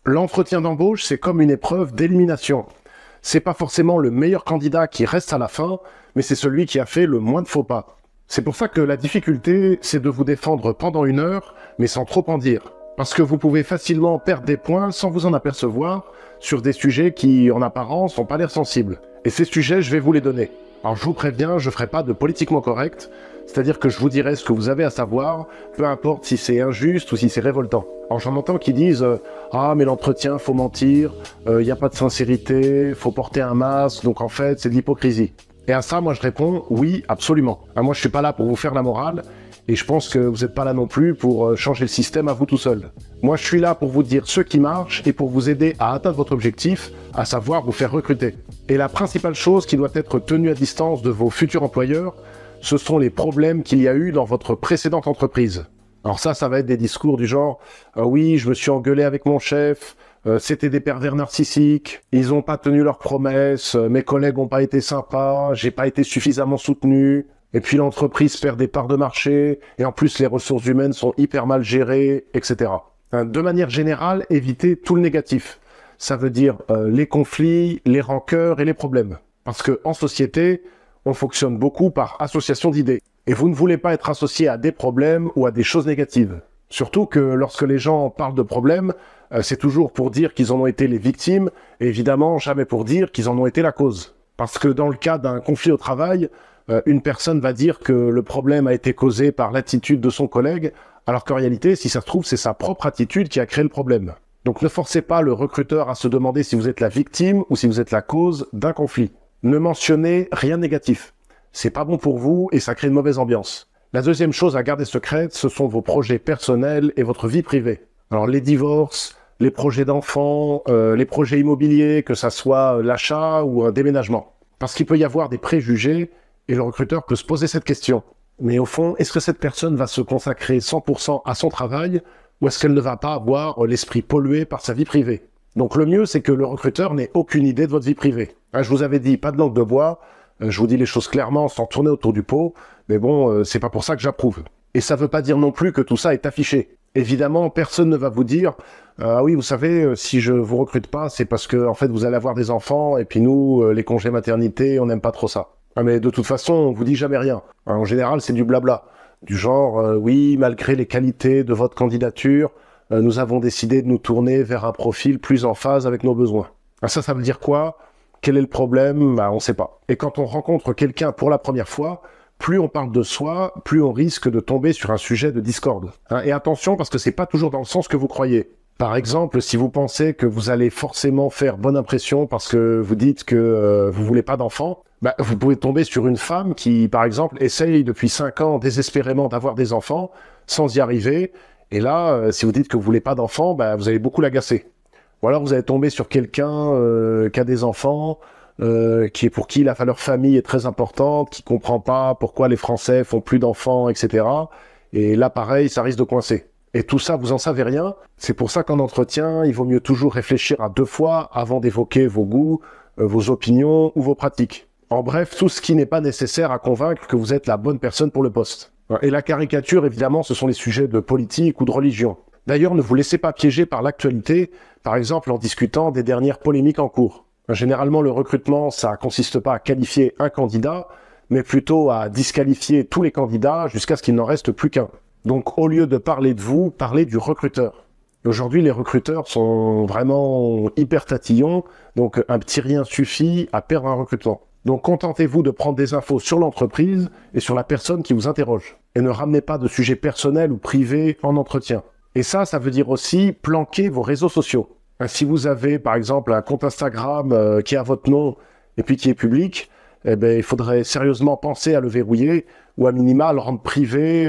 L'entretien d'embauche, c'est comme une épreuve d'élimination. C'est pas forcément le meilleur candidat qui reste à la fin, mais c'est celui qui a fait le moins de faux pas. C'est pour ça que la difficulté, c'est de vous défendre pendant 1 heure, mais sans trop en dire. Parce que vous pouvez facilement perdre des points sans vous en apercevoir sur des sujets qui, en apparence, n'ont pas l'air sensibles. Et ces sujets, je vais vous les donner. Alors je vous préviens, je ferai pas de politiquement correct, c'est-à-dire que je vous dirai ce que vous avez à savoir, peu importe si c'est injuste ou si c'est révoltant. Alors j'en entends qui disent ah mais l'entretien, faut mentir, y a pas de sincérité, faut porter un masque, donc en fait c'est de l'hypocrisie. Et à ça, moi je réponds oui, absolument. Moi je suis pas là pour vous faire la morale, et je pense que vous n'êtes pas là non plus pour changer le système à vous tout seul. Moi je suis là pour vous dire ce qui marche et pour vous aider à atteindre votre objectif, à savoir vous faire recruter. Et la principale chose qui doit être tenue à distance de vos futurs employeurs, ce sont les problèmes qu'il y a eu dans votre précédente entreprise. Alors ça va être des discours du genre oui, je me suis engueulé avec mon chef, c'était des pervers narcissiques, ils n'ont pas tenu leurs promesses, mes collègues n'ont pas été sympas, j'ai pas été suffisamment soutenu, et puis l'entreprise perd des parts de marché, et en plus les ressources humaines sont hyper mal gérées, etc. De manière générale, évitez tout le négatif. Ça veut dire les conflits, les rancœurs et les problèmes. Parce qu'en société, on fonctionne beaucoup par association d'idées. Et vous ne voulez pas être associé à des problèmes ou à des choses négatives. Surtout que lorsque les gens parlent de problèmes, c'est toujours pour dire qu'ils en ont été les victimes, et évidemment jamais pour dire qu'ils en ont été la cause. Parce que dans le cas d'un conflit au travail, une personne va dire que le problème a été causé par l'attitude de son collègue, alors qu'en réalité, si ça se trouve, c'est sa propre attitude qui a créé le problème. Donc ne forcez pas le recruteur à se demander si vous êtes la victime ou si vous êtes la cause d'un conflit. Ne mentionnez rien de négatif. C'est pas bon pour vous et ça crée une mauvaise ambiance. La deuxième chose à garder secrète, ce sont vos projets personnels et votre vie privée. Alors les divorces, les projets d'enfants, les projets immobiliers, que ça soit l'achat ou un déménagement. Parce qu'il peut y avoir des préjugés et le recruteur peut se poser cette question. Mais au fond, est-ce que cette personne va se consacrer 100% à son travail ou est-ce qu'elle ne va pas avoir l'esprit pollué par sa vie privée? Donc le mieux, c'est que le recruteur n'ait aucune idée de votre vie privée. Je vous avais dit, pas de langue de bois, je vous dis les choses clairement sans tourner autour du pot, mais bon, c'est pas pour ça que j'approuve. Et ça veut pas dire non plus que tout ça est affiché. Évidemment, personne ne va vous dire ah oui, vous savez, si je vous recrute pas, c'est parce que en fait vous allez avoir des enfants et puis nous, les congés maternité, on n'aime pas trop ça. Mais de toute façon, on vous dit jamais rien. En général, c'est du blabla. Du genre, oui, malgré les qualités de votre candidature, nous avons décidé de nous tourner vers un profil plus en phase avec nos besoins. Ça veut dire quoi? Quel est le problème? On ne sait pas. Et quand on rencontre quelqu'un pour la première fois, plus on parle de soi, plus on risque de tomber sur un sujet de discorde. Et attention, parce que c'est pas toujours dans le sens que vous croyez. Par exemple, si vous pensez que vous allez forcément faire bonne impression parce que vous dites que vous voulez pas d'enfants, vous pouvez tomber sur une femme qui, par exemple, essaye depuis 5 ans désespérément d'avoir des enfants sans y arriver. Et là, si vous dites que vous voulez pas d'enfants, vous allez beaucoup l'agacer. Ou alors vous allez tomber sur quelqu'un qui a des enfants, pour qui la valeur famille est très importante, qui comprend pas pourquoi les Français font plus d'enfants, etc. Et là, pareil, ça risque de coincer. Et tout ça, vous en savez rien. C'est pour ça qu'en entretien, il vaut mieux toujours réfléchir à 2 fois avant d'évoquer vos goûts, vos opinions ou vos pratiques. En bref, tout ce qui n'est pas nécessaire à convaincre que vous êtes la bonne personne pour le poste. Et la caricature, évidemment, ce sont les sujets de politique ou de religion. D'ailleurs, ne vous laissez pas piéger par l'actualité, par exemple en discutant des dernières polémiques en cours. Généralement, le recrutement, ça consiste pas à qualifier un candidat, mais plutôt à disqualifier tous les candidats jusqu'à ce qu'il n'en reste plus qu'un. Donc, au lieu de parler de vous, parlez du recruteur. Aujourd'hui, les recruteurs sont vraiment hyper tatillons, donc un petit rien suffit à perdre un recrutement. Donc, contentez-vous de prendre des infos sur l'entreprise et sur la personne qui vous interroge. Et ne ramenez pas de sujets personnels ou privés en entretien. Et ça veut dire aussi planquer vos réseaux sociaux. Si vous avez, par exemple, un compte Instagram qui a votre nom et puis qui est public, il faudrait sérieusement penser à le verrouiller ou à minima le rendre privé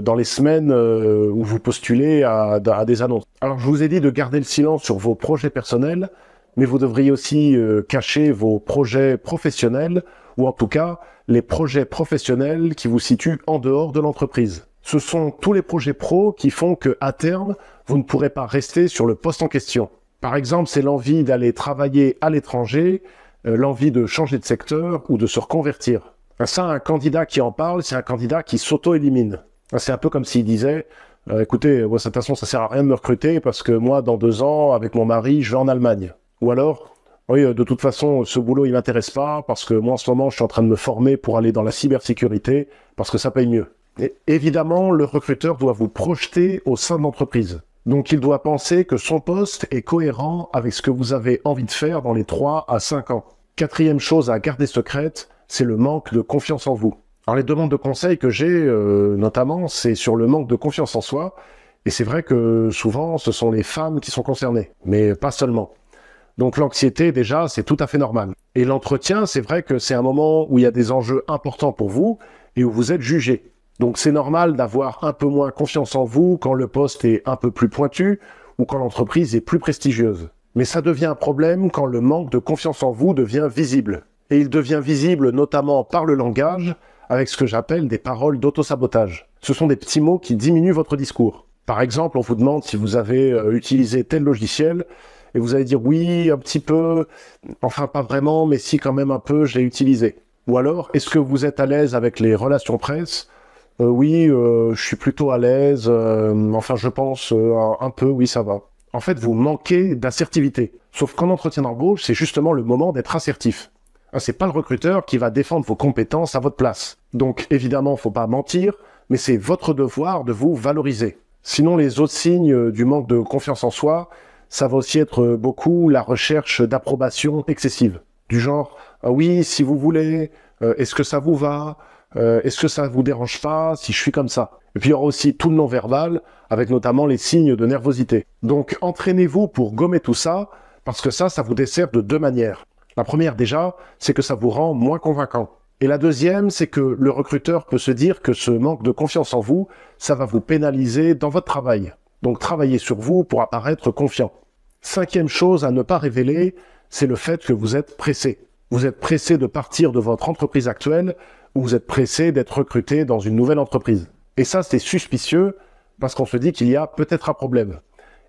dans les semaines où vous postulez à des annonces. Alors, je vous ai dit de garder le silence sur vos projets personnels, mais vous devriez aussi cacher vos projets professionnels, ou en tout cas, les projets professionnels qui vous situent en dehors de l'entreprise. Ce sont tous les projets pro qui font qu'à terme, vous ne pourrez pas rester sur le poste en question. Par exemple, c'est l'envie d'aller travailler à l'étranger, l'envie de changer de secteur ou de se reconvertir. Ça, un candidat qui en parle, c'est un candidat qui s'auto-élimine. C'est un peu comme s'il disait Écoutez, de toute façon, ça sert à rien de me recruter parce que moi, dans 2 ans, avec mon mari, je vais en Allemagne. Ou alors, oui, de toute façon, ce boulot, il m'intéresse pas parce que moi, en ce moment, je suis en train de me former pour aller dans la cybersécurité parce que ça paye mieux. Et évidemment, le recruteur doit vous projeter au sein de l'entreprise. Donc, il doit penser que son poste est cohérent avec ce que vous avez envie de faire dans les 3 à 5 ans. Quatrième chose à garder secrète, c'est le manque de confiance en vous. Alors, les demandes de conseils que j'ai, notamment, c'est sur le manque de confiance en soi. Et c'est vrai que souvent, ce sont les femmes qui sont concernées, mais pas seulement. Donc l'anxiété, déjà, c'est tout à fait normal. Et l'entretien, c'est vrai que c'est un moment où il y a des enjeux importants pour vous et où vous êtes jugé. Donc c'est normal d'avoir un peu moins confiance en vous quand le poste est un peu plus pointu ou quand l'entreprise est plus prestigieuse. Mais ça devient un problème quand le manque de confiance en vous devient visible. Et il devient visible notamment par le langage, avec ce que j'appelle des paroles d'autosabotage. Ce sont des petits mots qui diminuent votre discours. Par exemple, on vous demande si vous avez utilisé tel logiciel, et vous allez dire oui, un petit peu, enfin pas vraiment, mais si quand même un peu, je l'ai utilisé. Ou alors, est-ce que vous êtes à l'aise avec les relations presse ? Oui, je suis plutôt à l'aise, enfin je pense un peu, oui ça va. En fait, vous manquez d'assertivité. Sauf qu'en entretien d'embauche, c'est justement le moment d'être assertif. C'est pas le recruteur qui va défendre vos compétences à votre place. Donc évidemment, faut pas mentir, mais c'est votre devoir de vous valoriser. Sinon, les autres signes du manque de confiance en soi, ça va aussi être beaucoup la recherche d'approbation excessive. Du genre, oui, si vous voulez, est-ce que ça vous va ? Est-ce que ça vous dérange pas si je suis comme ça ? Et puis il y aura aussi tout le non-verbal, avec notamment les signes de nervosité. Donc entraînez-vous pour gommer tout ça, parce que ça vous dessert de 2 manières. La première déjà, c'est que ça vous rend moins convaincant. Et la deuxième, c'est que le recruteur peut se dire que ce manque de confiance en vous, ça va vous pénaliser dans votre travail. Donc travaillez sur vous pour apparaître confiant. 5e chose à ne pas révéler, c'est le fait que vous êtes pressé. Vous êtes pressé de partir de votre entreprise actuelle ou vous êtes pressé d'être recruté dans une nouvelle entreprise. Et ça, c'est suspicieux parce qu'on se dit qu'il y a peut-être un problème.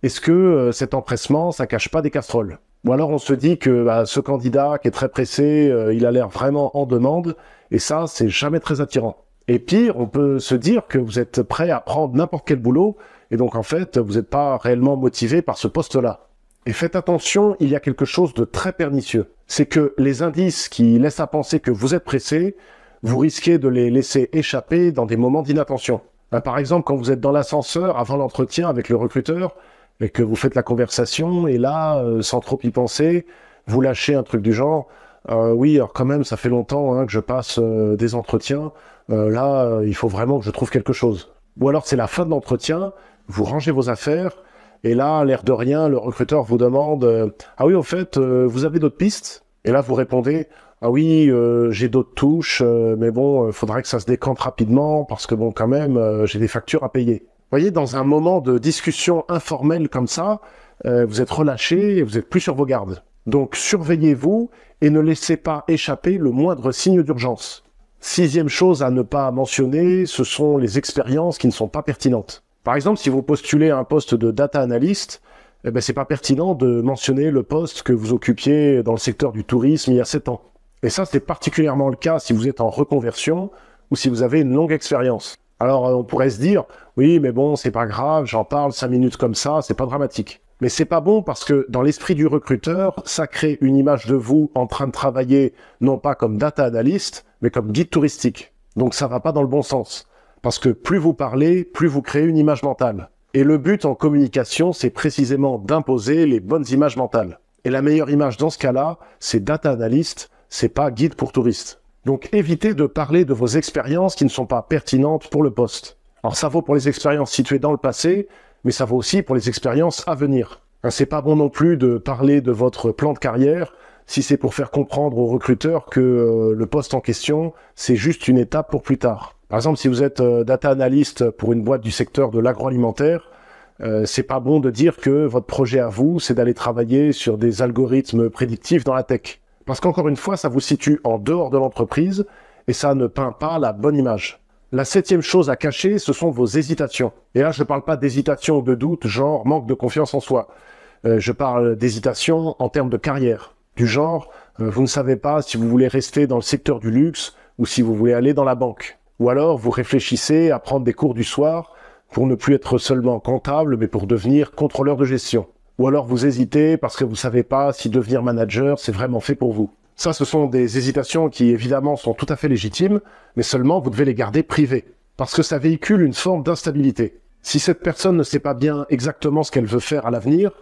Est-ce que cet empressement, ça cache pas des casseroles ? Ou alors on se dit que ce candidat qui est très pressé, il a l'air vraiment en demande, et ça, c'est jamais très attirant. Et pire, on peut se dire que vous êtes prêt à prendre n'importe quel boulot, et donc en fait, vous n'êtes pas réellement motivé par ce poste-là. Et faites attention, il y a quelque chose de très pernicieux. C'est que les indices qui laissent à penser que vous êtes pressé, vous risquez de les laisser échapper dans des moments d'inattention. Par exemple, quand vous êtes dans l'ascenseur avant l'entretien avec le recruteur, et que vous faites la conversation, et là, sans trop y penser, vous lâchez un truc du genre « Oui, alors quand même, ça fait longtemps que je passe des entretiens, là, il faut vraiment que je trouve quelque chose. » Ou alors c'est la fin de l'entretien, vous rangez vos affaires, et là, l'air de rien, le recruteur vous demande « Ah oui, au fait, vous avez d'autres pistes ?» Et là, vous répondez « Ah oui, j'ai d'autres touches, mais bon, faudrait que ça se décante rapidement, parce que bon, quand même, j'ai des factures à payer. » Vous voyez, dans un moment de discussion informelle comme ça, vous êtes relâché et vous êtes plus sur vos gardes. Donc surveillez-vous et ne laissez pas échapper le moindre signe d'urgence. 6e chose à ne pas mentionner, ce sont les expériences qui ne sont pas pertinentes. Par exemple, si vous postulez à un poste de data analyst, c'est pas pertinent de mentionner le poste que vous occupiez dans le secteur du tourisme il y a 7 ans. Et ça, c'est particulièrement le cas si vous êtes en reconversion ou si vous avez une longue expérience. Alors, on pourrait se dire, oui, mais bon, c'est pas grave, j'en parle 5 minutes comme ça, c'est pas dramatique. Mais c'est pas bon parce que dans l'esprit du recruteur, ça crée une image de vous en train de travailler, non pas comme data analyst, mais comme guide touristique. Donc ça va pas dans le bon sens. Parce que plus vous parlez, plus vous créez une image mentale. Et le but en communication, c'est précisément d'imposer les bonnes images mentales. Et la meilleure image dans ce cas-là, c'est data analyst, c'est pas guide pour touristes. Donc évitez de parler de vos expériences qui ne sont pas pertinentes pour le poste. Alors ça vaut pour les expériences situées dans le passé, mais ça vaut aussi pour les expériences à venir. C'est pas bon non plus de parler de votre plan de carrière si c'est pour faire comprendre aux recruteurs que le poste en question, c'est juste une étape pour plus tard. Par exemple, si vous êtes data analyst pour une boîte du secteur de l'agroalimentaire, c'est pas bon de dire que votre projet à vous, c'est d'aller travailler sur des algorithmes prédictifs dans la tech. Parce qu'encore une fois, ça vous situe en dehors de l'entreprise et ça ne peint pas la bonne image. La 7e chose à cacher, ce sont vos hésitations. Et là, je ne parle pas d'hésitation ou de doute, genre manque de confiance en soi. Je parle d'hésitation en termes de carrière. Du genre, vous ne savez pas si vous voulez rester dans le secteur du luxe ou si vous voulez aller dans la banque. Ou alors, vous réfléchissez à prendre des cours du soir pour ne plus être seulement comptable, mais pour devenir contrôleur de gestion. Ou alors vous hésitez parce que vous ne savez pas si devenir manager, c'est vraiment fait pour vous. Ça, ce sont des hésitations qui, évidemment, sont tout à fait légitimes, mais seulement vous devez les garder privées, parce que ça véhicule une forme d'instabilité. Si cette personne ne sait pas bien exactement ce qu'elle veut faire à l'avenir,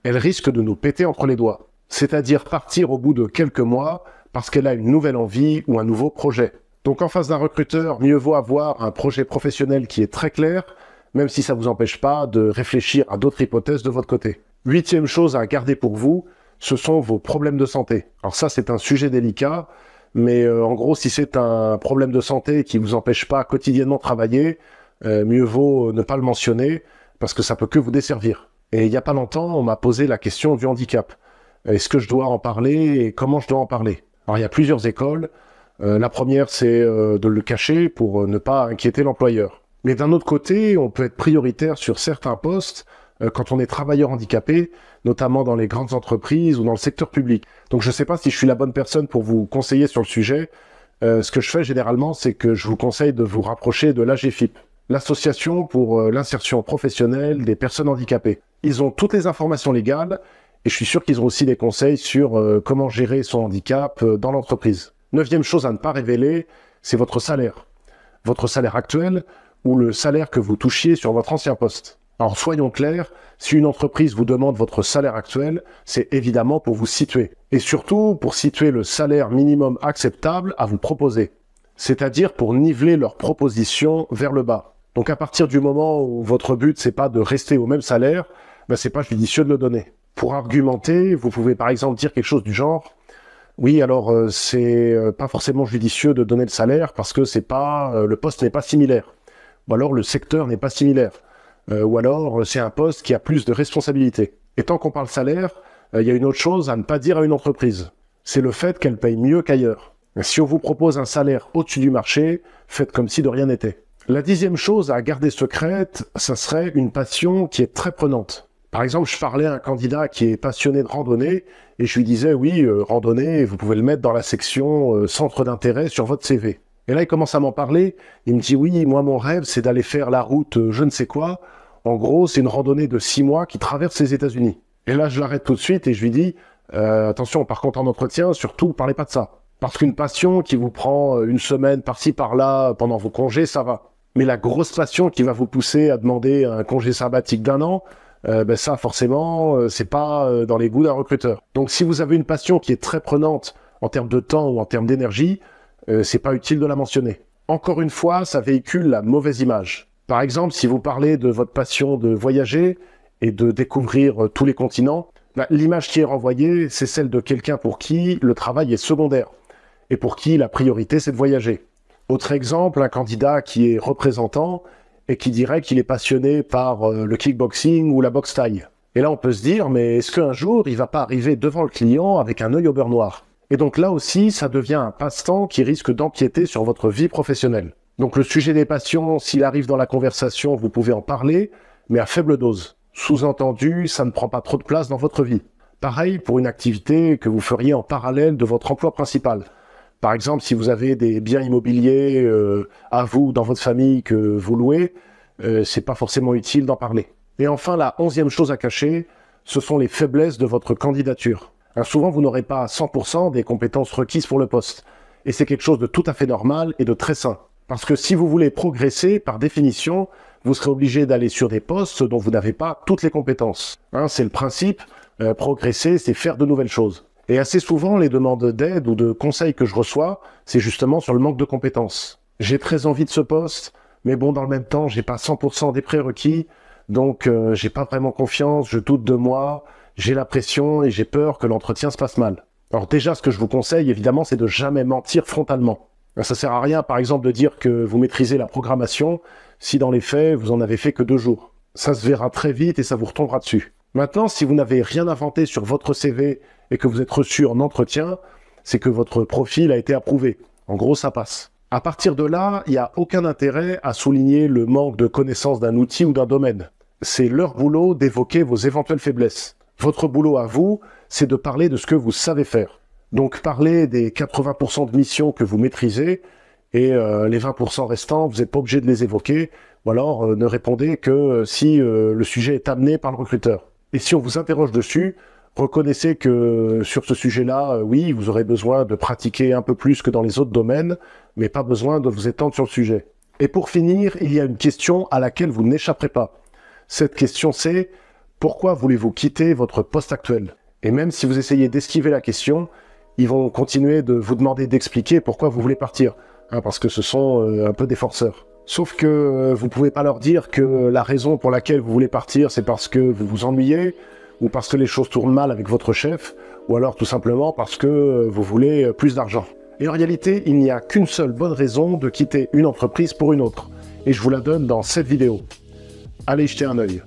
elle risque de nous péter entre les doigts. C'est-à-dire partir au bout de quelques mois parce qu'elle a une nouvelle envie ou un nouveau projet. Donc en face d'un recruteur, mieux vaut avoir un projet professionnel qui est très clair, même si ça ne vous empêche pas de réfléchir à d'autres hypothèses de votre côté. 8e chose à garder pour vous, ce sont vos problèmes de santé. Alors ça, c'est un sujet délicat, mais en gros, si c'est un problème de santé qui ne vous empêche pas quotidiennement de travailler, mieux vaut ne pas le mentionner, parce que ça peut que vous desservir. Et il n'y a pas longtemps, on m'a posé la question du handicap. Est-ce que je dois en parler et comment je dois en parler? Alors il y a plusieurs écoles. La première, c'est de le cacher pour ne pas inquiéter l'employeur. Mais d'un autre côté, on peut être prioritaire sur certains postes quand on est travailleur handicapé, notamment dans les grandes entreprises ou dans le secteur public. Donc je ne sais pas si je suis la bonne personne pour vous conseiller sur le sujet. Ce que je fais généralement, c'est que je vous conseille de vous rapprocher de l'AGFIP, l'Association pour l'insertion professionnelle des personnes handicapées. Ils ont toutes les informations légales et je suis sûr qu'ils ont aussi des conseils sur comment gérer son handicap dans l'entreprise. 9e chose à ne pas révéler, c'est votre salaire. Votre salaire actuel ou le salaire que vous touchiez sur votre ancien poste. Alors soyons clairs, si une entreprise vous demande votre salaire actuel, c'est évidemment pour vous situer. Et surtout pour situer le salaire minimum acceptable à vous proposer. C'est-à-dire pour niveler leurs propositions vers le bas. Donc à partir du moment où votre but c'est pas de rester au même salaire, c'est pas judicieux de le donner. Pour argumenter, vous pouvez par exemple dire quelque chose du genre oui, alors c'est pas forcément judicieux de donner le salaire parce que c'est pas le poste n'est pas similaire. Ou alors le secteur n'est pas similaire. Ou alors c'est un poste qui a plus de responsabilités. Et tant qu'on parle salaire, il y a une autre chose à ne pas dire à une entreprise. C'est le fait qu'elle paye mieux qu'ailleurs. Si on vous propose un salaire au-dessus du marché, faites comme si de rien n'était. La 10e chose à garder secrète, ça serait une passion qui est très prenante. Par exemple, je parlais à un candidat qui est passionné de randonnée et je lui disais, oui, randonnée, vous pouvez le mettre dans la section centre d'intérêt sur votre CV. Et là, il commence à m'en parler. Il me dit, oui, moi, mon rêve, c'est d'aller faire la route je ne sais quoi. En gros, c'est une randonnée de 6 mois qui traverse les États-Unis. Et là, je l'arrête tout de suite et je lui dis, attention, par contre, en entretien, surtout, parlez pas de ça. Parce qu'une passion qui vous prend une semaine par-ci, par-là, pendant vos congés, ça va. Mais la grosse passion qui va vous pousser à demander un congé sabbatique d'1 an, ça, forcément, c'est pas dans les goûts d'un recruteur. Donc, si vous avez une passion qui est très prenante en termes de temps ou en termes d'énergie, c'est pas utile de la mentionner. Encore une fois, ça véhicule la mauvaise image. Par exemple, si vous parlez de votre passion de voyager et de découvrir tous les continents, l'image qui est renvoyée, c'est celle de quelqu'un pour qui le travail est secondaire et pour qui la priorité, c'est de voyager. Autre exemple, un candidat qui est représentant et qui dirait qu'il est passionné par le kickboxing ou la boxe thaï. Et là, on peut se dire, mais est-ce qu'un jour, il va pas arriver devant le client avec un œil au beurre noir? Et donc là aussi, ça devient un passe-temps qui risque d'empiéter sur votre vie professionnelle. Donc le sujet des passions, s'il arrive dans la conversation, vous pouvez en parler, mais à faible dose. Sous-entendu, ça ne prend pas trop de place dans votre vie. Pareil pour une activité que vous feriez en parallèle de votre emploi principal. Par exemple, si vous avez des biens immobiliers à vous, dans votre famille, que vous louez, c'est pas forcément utile d'en parler. Et enfin, la 11e chose à cacher, ce sont les faiblesses de votre candidature. Souvent, vous n'aurez pas 100% des compétences requises pour le poste. Et c'est quelque chose de tout à fait normal et de très sain. Parce que si vous voulez progresser, par définition, vous serez obligé d'aller sur des postes dont vous n'avez pas toutes les compétences. C'est le principe, progresser, c'est faire de nouvelles choses. Et assez souvent, les demandes d'aide ou de conseils que je reçois, c'est justement sur le manque de compétences. J'ai très envie de ce poste, mais bon, dans le même temps, j'ai pas 100% des prérequis, donc j'ai pas vraiment confiance, je doute de moi, j'ai la pression et j'ai peur que l'entretien se passe mal. Alors déjà, ce que je vous conseille, évidemment, c'est de jamais mentir frontalement. Ça sert à rien, par exemple, de dire que vous maîtrisez la programmation, si dans les faits, vous en avez fait que 2 jours. Ça se verra très vite et ça vous retombera dessus. Maintenant, si vous n'avez rien inventé sur votre CV et que vous êtes reçu en entretien, c'est que votre profil a été approuvé. En gros, ça passe. À partir de là, il n'y a aucun intérêt à souligner le manque de connaissance d'un outil ou d'un domaine. C'est leur boulot d'évoquer vos éventuelles faiblesses. Votre boulot à vous, c'est de parler de ce que vous savez faire. Donc parlez des 80% de missions que vous maîtrisez et les 20% restants, vous n'êtes pas obligé de les évoquer. Ou alors ne répondez que si le sujet est amené par le recruteur. Et si on vous interroge dessus, reconnaissez que sur ce sujet-là, oui, vous aurez besoin de pratiquer un peu plus que dans les autres domaines, mais pas besoin de vous étendre sur le sujet. Et pour finir, il y a une question à laquelle vous n'échapperez pas. Cette question c'est « Pourquoi voulez-vous quitter votre poste actuel ?» Et même si vous essayez d'esquiver la question, ils vont continuer de vous demander d'expliquer pourquoi vous voulez partir, parce que ce sont un peu des forceurs. Sauf que vous ne pouvez pas leur dire que la raison pour laquelle vous voulez partir, c'est parce que vous vous ennuyez, ou parce que les choses tournent mal avec votre chef, ou alors tout simplement parce que vous voulez plus d'argent. Et en réalité, il n'y a qu'une seule bonne raison de quitter une entreprise pour une autre. Et je vous la donne dans cette vidéo. Allez jeter un œil.